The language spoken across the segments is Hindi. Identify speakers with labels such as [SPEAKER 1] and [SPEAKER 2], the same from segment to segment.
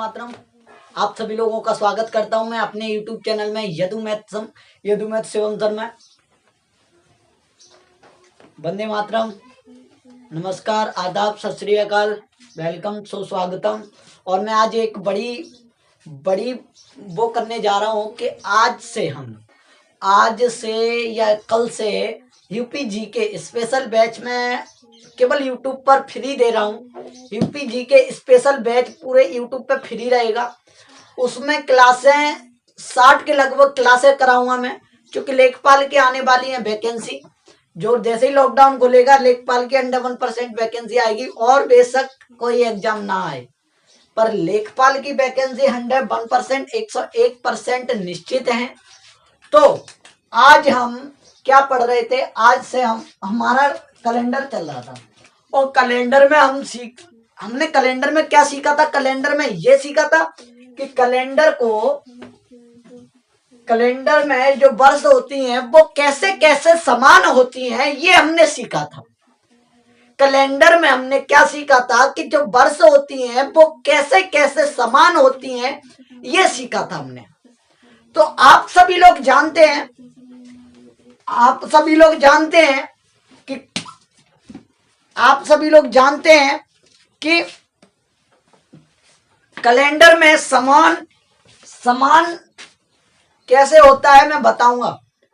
[SPEAKER 1] मातरम। आप सभी लोगों का स्वागत करता हूं मैं अपने YouTube चैनल में यदु मैथ शिवम सर में। वंदे मातरम, नमस्कार, आदाब, सत श्री अकाल, वेलकम, सुस्वागतम। और मैं आज एक बड़ी वो करने जा रहा हूं कि आज से या कल से यूपी जी के स्पेशल बैच में केवल यूट्यूब पर फ्री दे रहा हूँ। यूपी जी के स्पेशल बैच पूरे यूट्यूब पे फ्री रहेगा। उसमें क्लासें 60 के लगभग क्लासें कराऊंगा मैं, क्योंकि लेखपाल की आने वाली है वैकेंसी। जो जैसे ही लॉकडाउन खुलेगा लेखपाल की अंडर 1% वैकेंसी आएगी। और बेशक कोई एग्जाम ना आए, पर लेखपाल की वैकेंसी 101%, 101% निश्चित है। तो आज हम क्या पढ़ रहे थे, आज से हमारा कैलेंडर चल रहा था। और कैलेंडर में हमने कैलेंडर में क्या सीखा था? कैलेंडर में ये सीखा था कि कैलेंडर में जो वर्ष होती हैं वो कैसे कैसे समान होती हैं, ये हमने सीखा था। कैलेंडर में हमने क्या सीखा था कि जो वर्ष होती हैं वो कैसे कैसे समान होती हैं, ये सीखा था हमने। तो आप सभी लोग जानते हैं कि कैलेंडर में समान कैसे होता है। मैं बताऊंगा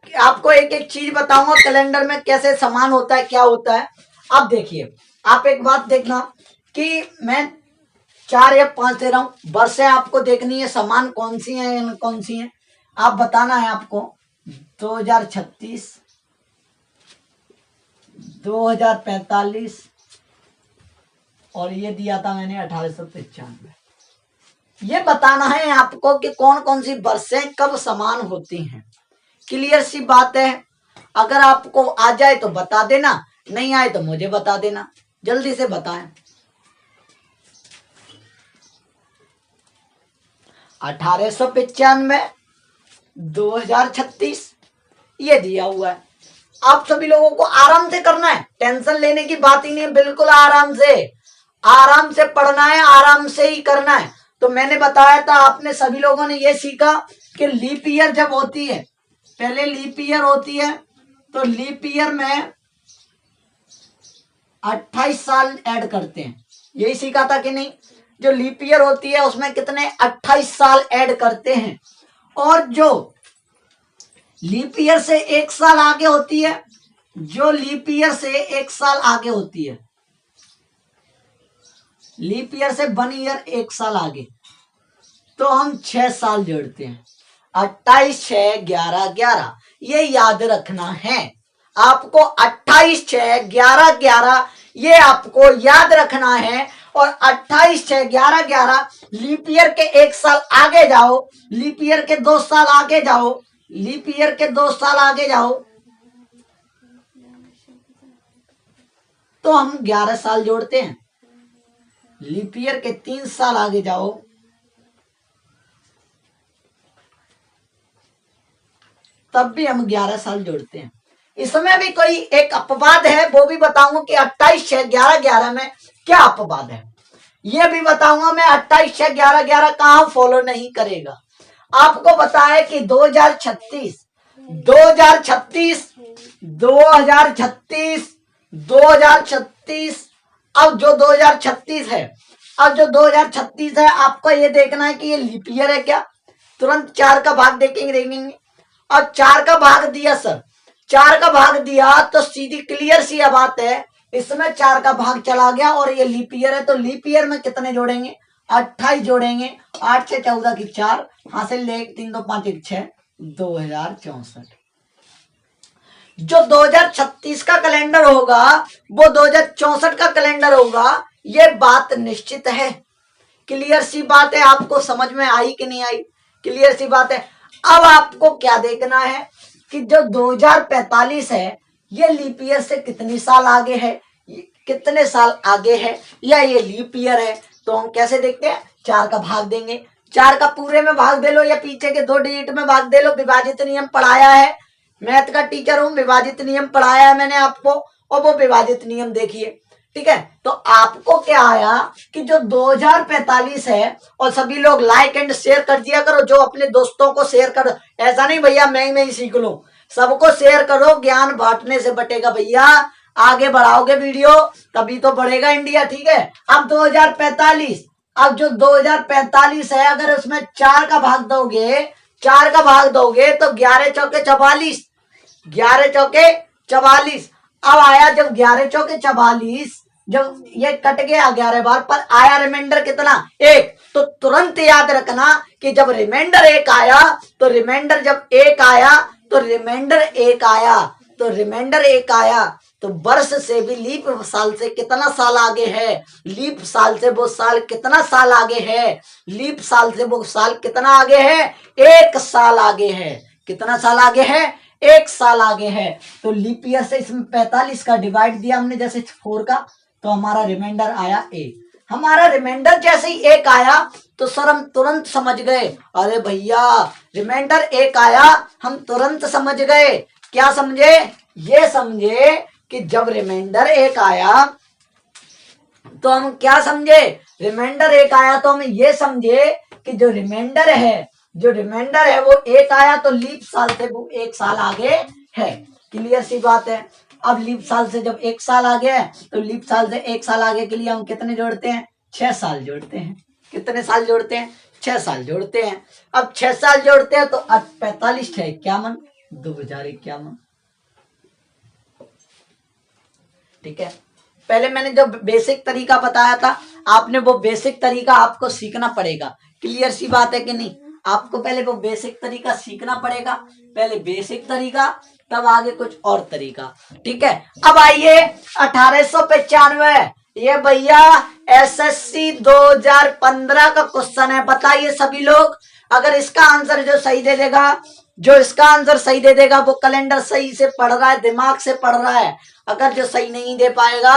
[SPEAKER 1] कि आपको एक एक चीज बताऊंगा कैलेंडर में कैसे समान होता है, क्या होता है। अब देखिए, आप एक बात देखना कि मैं 4 या 5 दे रहा हूं, वर्षें आपको देखनी है समान कौन सी हैं या कौन सी हैं। आप बताना है आपको 2036, 2045 और ये दिया था मैंने 1895। ये बताना है आपको कि कौन कौन सी वर्षें कब समान होती हैं। क्लियर सी बात है। अगर आपको आ जाए तो बता देना, नहीं आए तो मुझे बता देना, जल्दी से बताएं। 1895, 2036 ये दिया हुआ है। आप सभी लोगों को आराम से करना है, टेंशन लेने की बात ही नहीं है। बिल्कुल आराम से पढ़ना है, आराम से ही करना है। तो मैंने बताया था, आपने सभी लोगों ने ये सीखा कि लीप ईयर जब होती है, पहले लीप ईयर होती है तो लीप ईयर में 28 साल ऐड करते हैं। यही सीखा था कि नहीं? जो लीप ईयर होती है उसमें कितने 28 साल ऐड करते हैं। और जो लीप ईयर से 1 साल आगे होती है, लीप ईयर से 1 साल आगे, तो हम 6 साल जोड़ते हैं। 28, 6, 11, 11 ये याद रखना है आपको। 28, 6, 11, 11 ये आपको याद रखना है। और 28, 6, 11, 11 लीप ईयर के 1 साल आगे जाओ, लीप ईयर के 2 साल आगे जाओ, तो हम 11 साल जोड़ते हैं। लीप ईयर के 3 साल आगे जाओ, तब भी हम 11 साल जोड़ते हैं। इसमें भी कोई एक अपवाद है, वो भी बताऊंगा कि 28, 6, 11, 11 में क्या अपवाद है, ये भी बताऊंगा मैं। 28, 6, 11, 11 कहां फॉलो नहीं करेगा। आपको बताया कि 2036 अब जो 2036 है, आपको ये देखना है कि ये लीप ईयर है क्या। तुरंत 4 का भाग देखेंगे। और 4 का भाग दिया सर, 4 का भाग दिया तो सीधी क्लियर सी बात है, इसमें 4 का भाग चला गया और ये लीप ईयर है। तो लीप ईयर में कितने जोड़ेंगे? 28 जोड़ेंगे। 8 से 14 की 4, हासिल 1, 3, 2, 5, 1, 6, 2064। जो 2036 का कैलेंडर होगा वो 2064 का कैलेंडर होगा, ये बात निश्चित है। क्लियर सी बात है। आपको समझ में आई कि नहीं आई? क्लियर सी बात है। अब आपको क्या देखना है कि जो 2045 है ये लीप ईयर से कितने साल आगे है, या ये लीप ईयर है। तो हम कैसे देखते हैं? 4 का भाग देंगे। 4 का पूरे में भाग दे लो या पीछे के 2 डिजिट में भाग दे लो। विभाजित नियम पढ़ाया है, मैथ का टीचर हूं, विभाजित नियम पढ़ाया है मैंने आपको। और वो विभाजित नियम देखिए, ठीक है। तो आपको क्या आया कि जो 2045 है, और सभी लोग लाइक एंड शेयर कर दिया करो, जो अपने दोस्तों को शेयर करो। ऐसा नहीं भैया मैं ही सीख लूं, सबको शेयर करो, ज्ञान बांटने से बटेगा भैया। आगे बढ़ाओगे वीडियो तभी तो बढ़ेगा इंडिया, ठीक है। अब 2045, अब जो 2045 है, अगर उसमें 4 का भाग दोगे तो 11 चौके 44, 11 चौके 44। अब आया जब 11 चौके 44, जब ये कट गया 11 बार पर आया रिमाइंडर कितना, 1। तो तुरंत याद रखना कि जब रिमाइंडर 1 आया तो रिमाइंडर जब 1 आया तो रिमाइंडर 1 आया तो रिमाइंडर 1 आया तो वर्ष से भी लीप साल से कितना साल आगे है, लीप साल से वो साल कितना साल आगे है, लीप साल से वो साल कितना आगे है, 1 साल आगे है। कितना साल आगे है, 1 साल आगे है। तो लीप ईयर से इसमें 45 का डिवाइड दिया हमने जैसे 4 का, तो हमारा रिमाइंडर आया 1। हमारा रिमाइंडर जैसे ही 1 आया तो सर हम तुरंत समझ गए, अरे भैया रिमाइंडर 1 आया, हम तुरंत समझ गए। क्या समझे, ये समझे कि जब रिमाइंडर 1 आया तो हम क्या समझे, रिमाइंडर 1 आया तो हम ये समझे कि जो रिमाइंडर है वो 1 आया तो लीप साल से वो 1 साल आगे है। क्लियर सी बात है। अब लीप साल से जब 1 साल आगे है तो लीप साल से 1 साल आगे के लिए हम कितने जोड़ते हैं, 6 साल जोड़ते हैं। कितने साल जोड़ते हैं, 6 साल जोड़ते हैं। अब 6 साल जोड़ते हैं तो 45 6 51, 2051। ठीक है। पहले मैंने जो बेसिक तरीका बताया था, आपने वो बेसिक तरीका आपको सीखना पड़ेगा। क्लियर सी बात है कि नहीं, आपको पहले वो बेसिक तरीका सीखना पड़ेगा, पहले बेसिक तरीका तब आगे कुछ और तरीका। ठीक है। अब आइए 1895, ये भैया एसएससी 2015 का क्वेश्चन है। बताइए सभी लोग, अगर इसका आंसर जो इसका आंसर सही दे देगा वो कैलेंडर सही से पढ़ रहा है, दिमाग से पढ़ रहा है। अगर जो सही नहीं दे पाएगा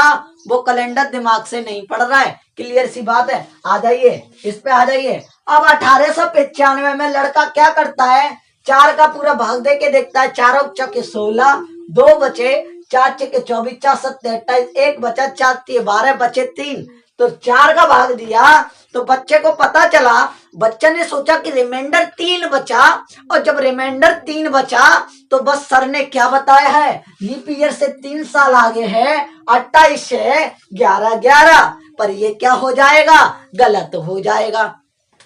[SPEAKER 1] वो कैलेंडर दिमाग से नहीं पढ़ रहा है। क्लियर सी बात है। आ जाइए इस पे आ जाइए। अब 1895 में लड़का क्या करता है, 4 का पूरा भाग दे के देखता है। 4 चौके 16, 2 बचे, 4 चौके 24, 4 7 28, 1 बचा, 4 3 12 बचे 3। तो 4 का भाग दिया तो बच्चे को पता चला, बच्चे ने सोचा कि रिमाइंडर 3 बचा, और जब रिमाइंडर 3 बचा तो बस सर ने क्या बताया है, लीप ईयर से 3 साल आगे है, 28 से 11 11। पर ये क्या हो जाएगा, गलत हो जाएगा।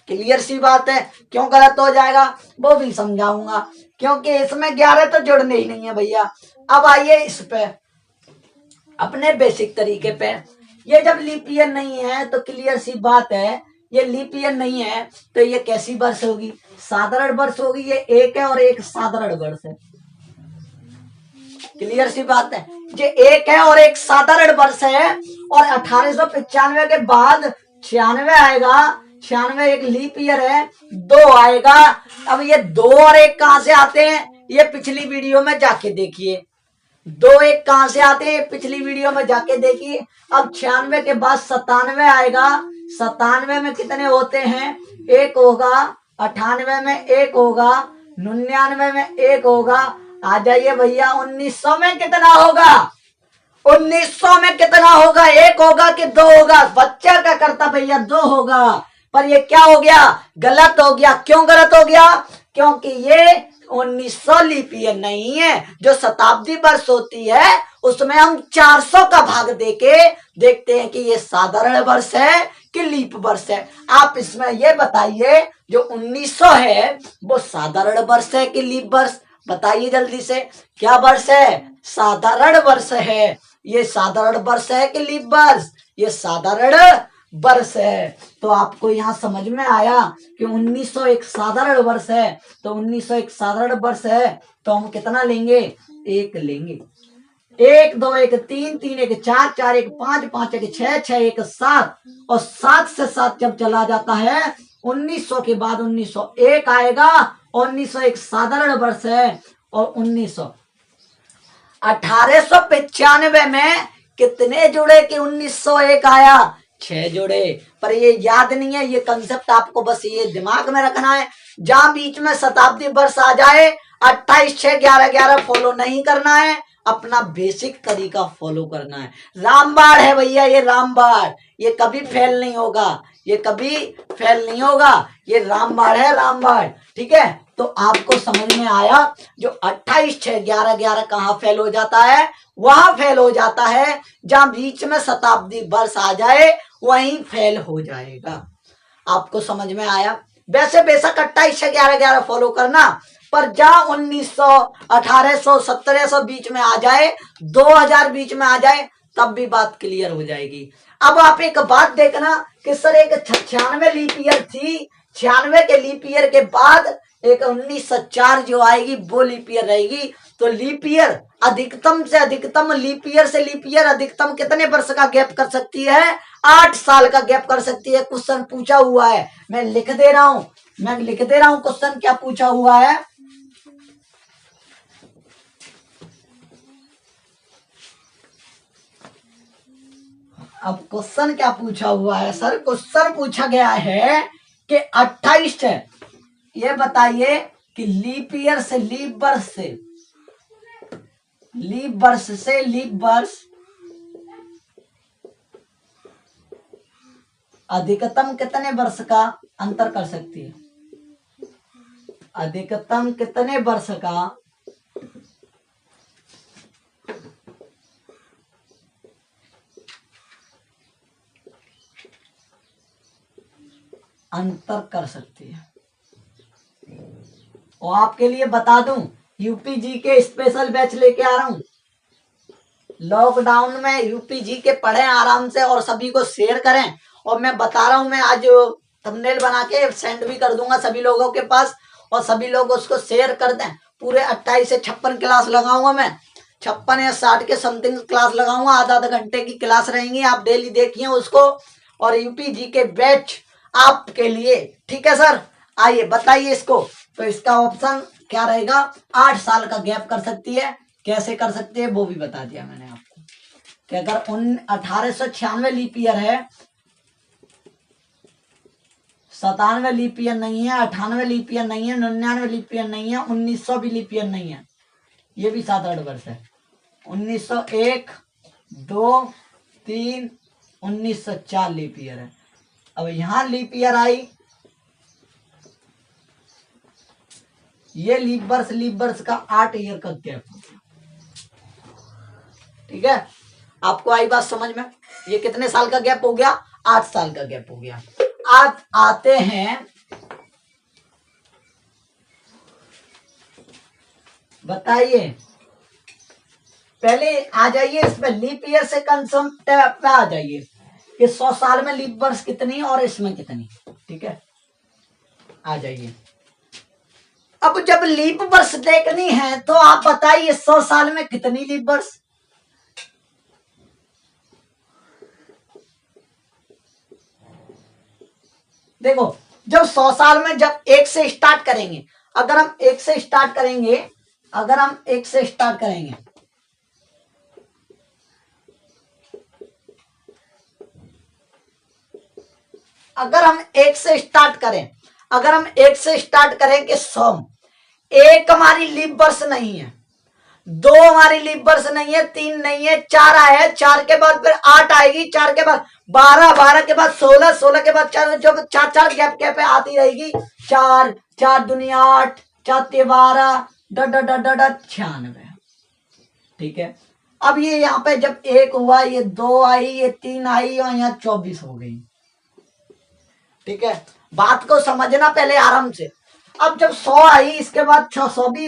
[SPEAKER 1] क्लियर सी बात है। क्यों गलत हो जाएगा वो भी समझाऊंगा, क्योंकि इसमें 11 तो जुड़ने ही नहीं है भैया। अब आइए इस पे अपने बेसिक तरीके पे। ये जब लीप ईयर नहीं है तो क्लियर सी बात है, ये लीप ईयर नहीं है तो ये कैसी वर्ष होगी, साधारण वर्ष होगी। ये एक है और एक साधारण वर्ष है। क्लियर सी बात है। ये एक है और एक साधारण वर्ष है। और 1895 के बाद 96 आएगा, 96 एक लीप ईयर है, 2 आएगा। अब ये 2 और 1 कहां से आते हैं, ये पिछली वीडियो में जाके देखिए। 2 1 कहां से आते हैं, पिछली वीडियो में जाके देखिए। अब 96 के बाद 97 आएगा। 97 में कितने होते हैं, 1 होगा। 98 में 1 होगा। 99 में 1 होगा। आ जाइए भैया 1900 में कितना होगा, 1900 में कितना होगा, 1 होगा कि 2 होगा। बच्चा क्या करता भैया, 2 होगा। पर ये क्या हो गया, गलत हो गया। क्यों गलत हो गया, क्योंकि ये 1900 लीप ईयर नहीं है। जो शताब्दी वर्ष होती है उसमें हम 400 का भाग देके देखते हैं कि ये साधारण वर्ष है कि लीप वर्ष है। आप इसमें ये बताइए जो 1900 है वो साधारण वर्ष है कि लीप वर्ष, बताइए जल्दी से। क्या वर्ष है, साधारण वर्ष है। ये साधारण वर्ष है कि लीप वर्ष, ये साधारण वर्ष है। तो आपको यहाँ समझ में आया कि 1900 एक साधारण वर्ष है। तो 1900 एक साधारण वर्ष है तो हम कितना लेंगे, 1 लेंगे। 1 2 1 3 3 1 4 4 1 5 5 1 6 6 1 7। और 7 से 7 जब चला जाता है 1900 के बाद 1901 आएगा। 1900 एक साधारण वर्ष है। और 1895 में कितने जुड़े कि 1901 आया, 6 जुड़े। पर ये याद नहीं है, ये कंसेप्ट आपको बस ये दिमाग में रखना है। जहां बीच में शताब्दी वर्ष आ जाए 28 6 11 11 फॉलो नहीं करना है। अपना बेसिक तरीका फॉलो करना है। रामबाण है भैया, ये रामबाण, ये कभी फेल नहीं होगा, ये कभी फेल नहीं होगा, ये रामबाण है, रामबाण। ठीक है, तो आपको समझ में आया, जो 28 6 11 11 कहाँ फेल हो जाता है, वहां फेल हो जाता है जहां बीच में शताब्दी वर्ष आ जाए, वहीं फेल हो जाएगा। आपको समझ में आया। वैसे बेशक 28 से 11 11 फॉलो करना, पर जहां 1900 1800 1700 बीच में आ जाए, 2000 बीच में आ जाए, तब भी बात क्लियर हो जाएगी। अब आप एक बात देखना कि सर एक 96 लीप ईयर थी, 96 के लीप ईयर के बाद एक 1904 जो आएगी वो लीप ईयर रहेगी। तो लीप ईयर अधिकतम से अधिकतम, लीप ईयर से लीप ईयर अधिकतम कितने वर्ष का गैप कर सकती है? 8 साल का गैप कर सकती है। क्वेश्चन पूछा हुआ है, मैं लिख दे रहा हूं क्वेश्चन क्या पूछा हुआ है। अब क्वेश्चन क्या पूछा हुआ है सर? क्वेश्चन पूछा गया है कि 28 है, ये बताइए कि लीप ईयर से लीप वर्ष से लीप वर्ष अधिकतम कितने वर्ष का अंतर कर सकती है? अधिकतम कितने वर्ष का अंतर कर सकती है? और आपके लिए बता दूं, यूपी जी के स्पेशल बैच लेके आ रहा हूं। लॉकडाउन में यूपी जी के पढ़ें आराम से और सभी को शेयर करें। और मैं बता रहा हूं, मैं आज थंबनेल बना के सेंड भी कर दूंगा सभी लोगों के पास, और सभी लोग उसको शेयर कर दें। पूरे 28 से 56 क्लास लगाऊंगा मैं, 56 या 60 के समथिंग क्लास लगाऊंगा। आधा आधा घंटे की क्लास रहेंगी, आप डेली देखिए उसको। और यूपी जी के बैच आपके लिए, ठीक है सर? आइए बताइए इसको। तो इसका ऑप्शन क्या रहेगा? 8 साल का गैप कर सकती है। कैसे कर सकती है वो भी बता दिया मैंने आपको, कि अगर 1896 लीप ईयर है, 97 लीप ईयर नहीं है, 98 लीप ईयर नहीं है, 99 लीप ईयर नहीं है, 1900 भी लीप ईयर नहीं है, ये भी 7-8 वर्ष है। 1901 2 3 1904 लीप ईयर है। अब यहां लीप ईयर आई, ये लीप वर्ष का 8 ईयर का गैप हो गया। ठीक है, आपको आई बात समझ में? ये कितने साल का गैप हो गया? 8 साल का गैप हो गया। आज आते हैं, बताइए, पहले आ जाइए इसमें लीप ईयर से कंसेप्ट पे आ जाइए कि 100 साल में लीप वर्ष कितनी और इसमें कितनी। ठीक है, आ जाइए। अब जब लीप वर्ष देखनी है तो आप बताइए 100 साल में कितनी लीप वर्ष? देखो, जब 100 साल में जब 1 से स्टार्ट करेंगे, अगर हम 1 से स्टार्ट करेंगे, अगर हम 1 से स्टार्ट करेंगे, अगर हम 1 से स्टार्ट करें, अगर हम 1 से स्टार्ट करें कि 100, 1 हमारी लीप वर्ष नहीं है, 2 हमारी लीप वर्ष नहीं है, 3 नहीं है, 4 आया, 4 के बाद फिर 8 आएगी, 4 के बाद 12, 12 के बाद 16, 16 के बाद 4, जो 4 गैप गैप आती रहेगी। 4 4 दुनिया 8, 4 12, डट डट डट डट 96। ठीक है, अब ये यहाँ पे जब 1 हुआ, ये 2 आई, ये 3 आई, और यहाँ 24 हो गई। ठीक है, बात को समझना पहले आराम से। अब जब 100 आई, इसके बाद 600 भी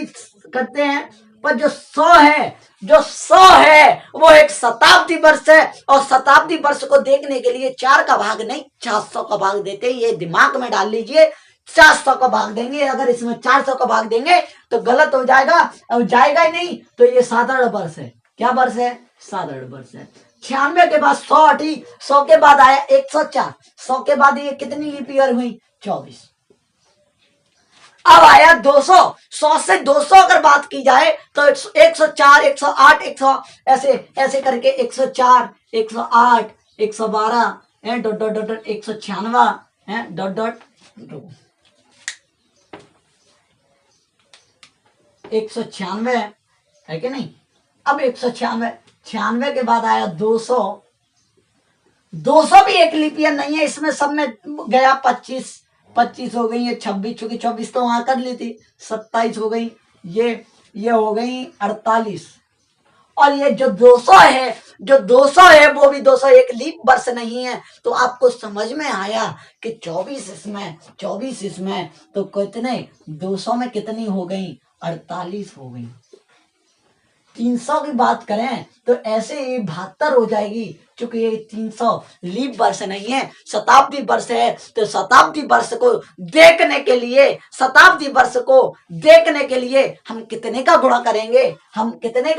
[SPEAKER 1] करते हैं, पर जो 100 है, जो 100 है वो एक शताब्दी वर्ष है। और शताब्दी वर्ष को देखने के लिए 4 का भाग नहीं, 400 का भाग देते हैं। ये दिमाग में डाल लीजिए, 400 का भाग देंगे। अगर इसमें 400 का भाग देंगे तो गलत हो जाएगा, और जाएगा ही नहीं। तो ये साधारण वर्ष है। क्या वर्ष है? साधारण वर्ष है। 96 के बाद 100 हटी, 100 के बाद आया 104, 100 के बाद ये कितनी लीप ईयर हुई? 24। अब आया 200, 100 से 200 अगर बात की जाए तो 104, 108, 100, ऐसे ऐसे करके 104, 108, 112, dot dot dot 196, dot dot 196 है कि नहीं? अब 196, 96 के बाद आया 200, 200 भी एक लीप ईयर नहीं है, इसमें सब में गया 25, 25 हो गई, ये 26, चूंकि 24 तो वहां कर ली थी, 27 हो गई, ये हो गई 48, और ये जो 200 है, जो 200 है वो भी 200 एक लीप वर्ष नहीं है। तो आपको समझ में आया कि 24 इसमें, 24 इसमें, तो कितने 200 में कितनी हो गई, 48 हो गई। 300 की बात करें तो ऐसे ही 72 हो जाएगी, क्योंकि ये 300 लीप वर्ष नहीं है, शताब्दी वर्ष है। तो शताब्दी वर्ष को देखने के लिए, शताब्दी वर्ष को देखने के लिए हम कितने का गुणा करेंगे, हम कितने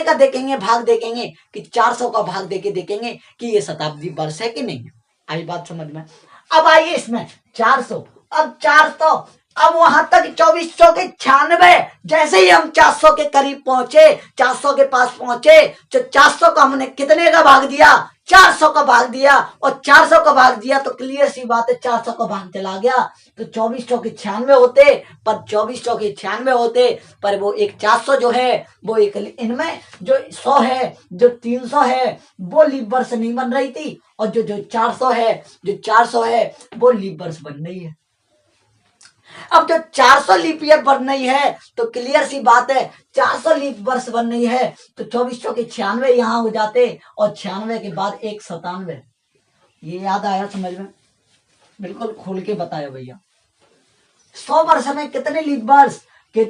[SPEAKER 1] का देखेंगे, भाग देखेंगे कि 400 का भाग देके देखेंगे कि ये शताब्दी वर्ष है कि नहीं। आई बात समझ में। अब आइए इसमें 400, अब 400, अब वहां तक 24 चौके 96, जैसे ही हम 400 के करीब पहुंचे, 400 के पास पहुंचे, तो 400 का हमने कितने का भाग दिया, 400 का भाग दिया, और 400 का भाग दिया तो क्लियर सी बात है 400 का भाग चला गया, तो 24 चौके 96 होते, पर 24 चौके 96 होते, पर वो एक 400 जो है वो एक, इनमें जो 100 है, जो 300 है वो लीप वर्ष नहीं बन रही थी, और जो 400 है, जो 400 है वो लीप वर्ष बन रही है। अब जो 400 लीप ईयर बन रही है तो क्लियर सी बात है 400 लीप वर्ष बन रही है, तो 24 चौके 96 यहां हो जाते, और 96 के बाद एक 97, ये याद आया समझ में, बिल्कुल खोल के बताया भैया। 100 वर्ष में कितने लीप वर्ष के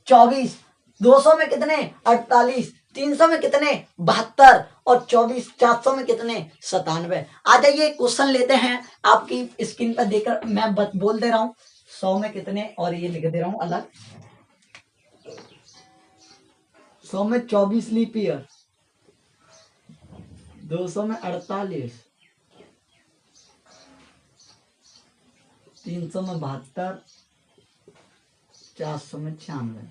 [SPEAKER 1] 24, 200 में कितने 48, 300 में कितने 72, और 24, 400 में कितने 97। आ जाइए क्वेश्चन लेते हैं, आपकी स्क्रीन पर देखकर मैं बोल दे रहा हूं 100 में कितने, और ये लिख दे रहा हूं अलग, 100 में 24 लीप ईयर, 200 में 48, 300 में 72, 400 में 96,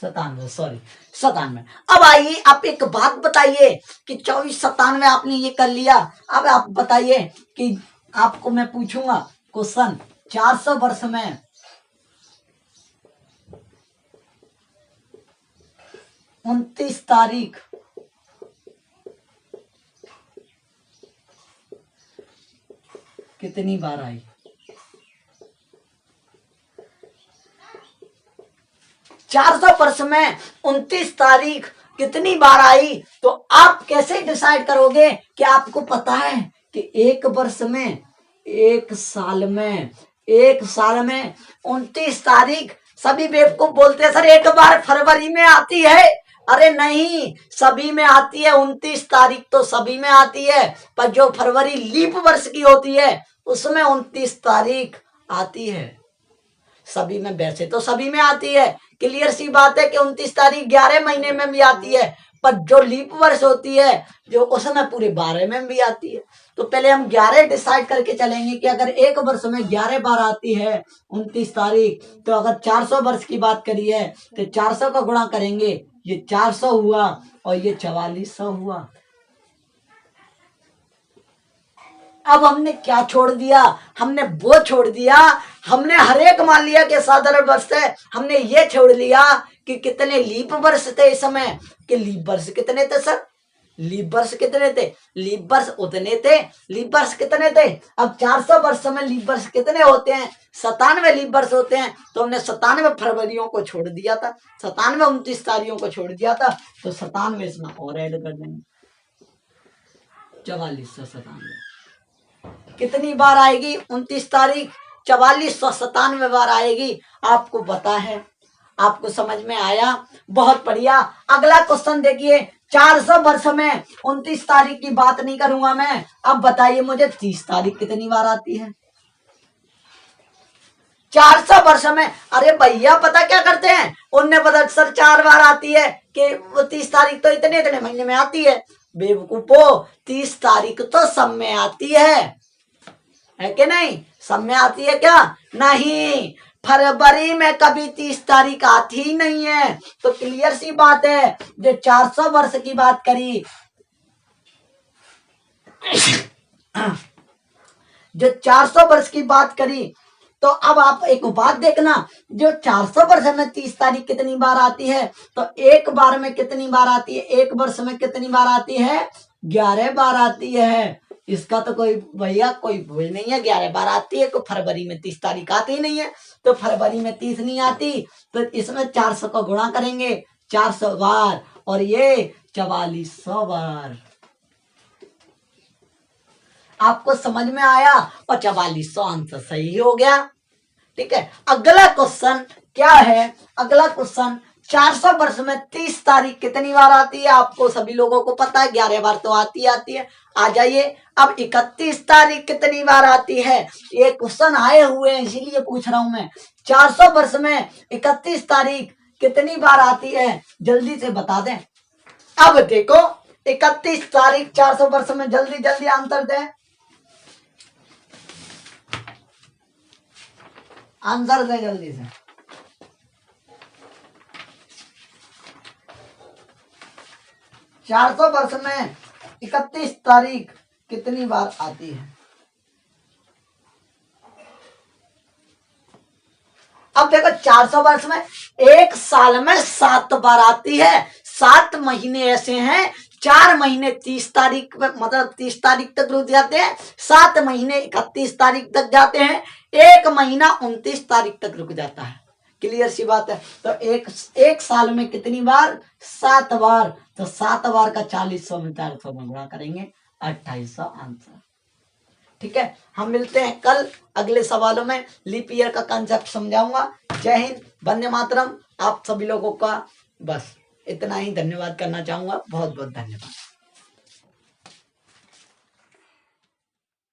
[SPEAKER 1] 97, सॉरी 97। अब आइए आप एक बात बताइए कि 24, 97 आपने ये कर लिया, अब आप बताइए कि आपको मैं पूछूंगा क्वेश्चन, 400 वर्ष में 29 तारीख कितनी बार आई, 400 वर्ष में 29 तारीख कितनी बार आई, तो आप कैसे डिसाइड करोगे कि आपको पता है कि एक वर्ष में, एक साल में, एक साल में 29 तारीख, सभी बेवकूफ बोलते हैं सर एक बार फरवरी में आती है, अरे नहीं, सभी में आती है 29 तारीख, तो सभी में आती है, पर जो फरवरी लीप वर्ष की होती है उसमें 29 तारीख आती है, सभी में, वैसे तो सभी में आती है, क्लियर सी बात है कि 29 तारीख 11 महीने में भी आती है, पर जो लीप वर्ष होती है जो उसमें पूरे 12 में भी आती है। तो पहले हम 11 डिसाइड करके चलेंगे कि अगर एक वर्ष में 11 बार आती है 29 तारीख, तो अगर 400 वर्ष की बात करी है तो 400 का गुणा करेंगे, ये 400 हुआ और ये 4400 हुआ। अब हमने क्या छोड़ दिया, हमने वो छोड़ दिया, हमने हर एक मान लिया कि साधारण वर्ष है, हमने ये छोड़ लिया कि कितने लीप वर्ष थे इस समय, कि लीप वर्ष कितने थे सर, लीप वर्ष कितने थे, लीप वर्ष उतने थे, लीप वर्ष कितने थे। अब 400 वर्ष में लीप वर्ष कितने होते हैं, 97 लीप वर्ष होते हैं, तो हमने 97 फरवरियों को छोड़ दिया था, 97 29 तारीखों को छोड़ दिया था, तो 97 इसमें और ऐड कर देंगे, 4497 कितनी बार आएगी 29 तारीख, 4497 बार आएगी। आपको पता है, आपको समझ में आया, बहुत बढ़िया। अगला क्वेश्चन देखिए, 400 वर्ष में 29 तारीख की बात नहीं करूंगा मैं, अब बताइए मुझे 30 तारीख कितनी बार आती है 400 वर्ष में। अरे भैया पता क्या करते हैं, उनने पता सर 4 बार आती है कि 30 तारीख तो इतने इतने महीने में आती है, बेवकूफो 30 तारीख तो सब में आती है कि नहीं, सब में आती है क्या, नहीं, फरवरी में कभी 30 तारीख आती ही नहीं है। तो क्लियर सी बात है, जो 400 वर्ष की बात करी, जो 400 वर्ष की बात करी, तो अब आप एक बात देखना, जो 400 वर्ष में 30 तारीख कितनी बार आती है, तो एक बार में कितनी बार आती है, एक वर्ष में कितनी बार आती है, 11 बार आती है। इसका तो कोई भैया कोई वही नहीं है, 11 बार आती है। कोई फरवरी में 30 तारीख आती ही नहीं है, तो फरवरी में 30 नहीं आती, तो इसमें 400 को गुणा करेंगे 400 बार, और ये 4400 बार। आपको समझ में आया, और 4400 आंसर सही हो गया। ठीक है, अगला क्वेश्चन क्या है, अगला क्वेश्चन 400 वर्ष में 30 तारीख कितनी बार आती है, आपको सभी लोगों को पता है 11 बार तो आती है। आ जाइए, अब 31 तारीख कितनी बार आती है, ये क्वेश्चन आए हुए हैं इसीलिए पूछ रहा हूं मैं। 400 वर्ष में 31 तारीख कितनी बार आती है, जल्दी से बता दें। अब देखो 31 तारीख 400 वर्ष में, जल्दी जल्दी आंसर दें, आंसर दें जल्दी से। चार सौ वर्ष में 31 तारीख कितनी बार आती है। अब देखो 400 वर्ष में एक साल में 7 बार आती है। 7 महीने ऐसे हैं, 4 महीने 30 तारीख मतलब 30 तारीख तक रुक जाते हैं, 7 महीने 31 तारीख तक जाते हैं, 1 महीना 29 तारीख तक रुक जाता है। क्लियर सी बात है। तो एक साल में कितनी बार, 7 बार, तो 7 बार का 40 में 400 में गुणा करेंगे, 2800 आंसर। ठीक है, हम मिलते हैं कल अगले सवालों में, लीप ईयर का कंसेप्ट समझाऊंगा। जय हिंद, वंदे मातरम। आप सभी लोगों का बस इतना ही धन्यवाद करना चाहूंगा, बहुत बहुत धन्यवाद।